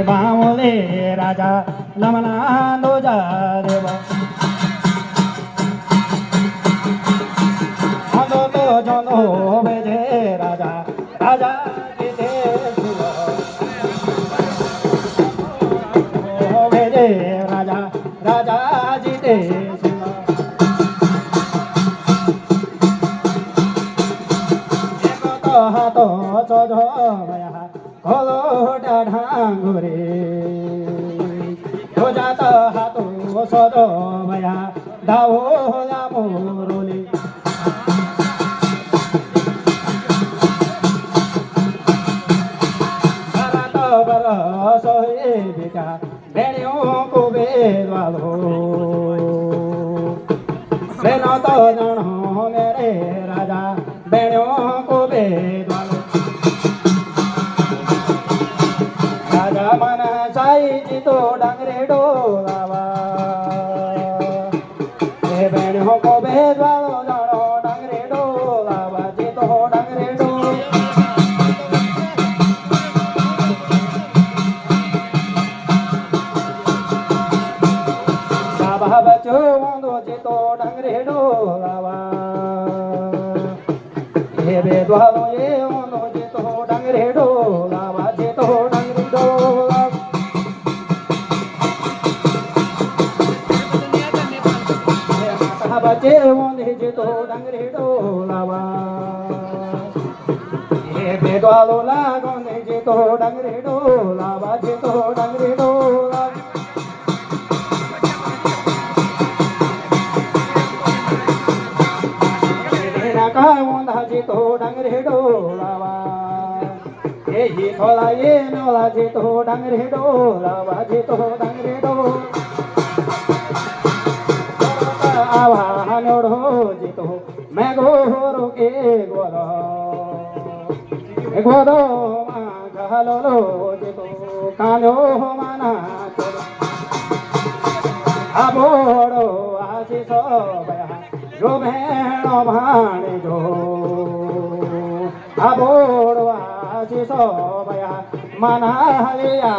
बावले राजा लमना दो जा देव तो जनो बेजे राजा राजा जीते बेजे राजा राजा जीते हातो चोजो भया खोलो ढांगुरे हो जाता हातो सोजो भया दाओ मोरोली सोहे बेटा बेड़ियों को बेदवालो बेनो तो जानो मेरे राजा बेड़ियों को बेदवालो राजा मन चाहिए तो डंगरे डोलावा ये बेड़ियों को बेदवालो जानो डंगरे डोलावा जी तो डंगरे डोला बचो दो जीतो डंगरे डोलावा ये बेदवालो ये दो जीतो डंगरे डोलावा जीतो डंगरे डोला बचे ओंधे जीतो डंगरे डोलावा ये बेदवालो लागोंधे जीतो डंगरे डोलावा जीतो डंगरे डोला जीतो डंगरे डोलावा ये थोड़ा ये नौला जीतो डंगरे डोलावा जीतो डंगरे डोला आवा नोड़ो जीतो मैं गोरो के गोरो गोरो गहलो जीतो कानो माना आबोड़ो आसी सो बया जो भेणो भाणे जो आबोड़ो आसी सो बया मना लिया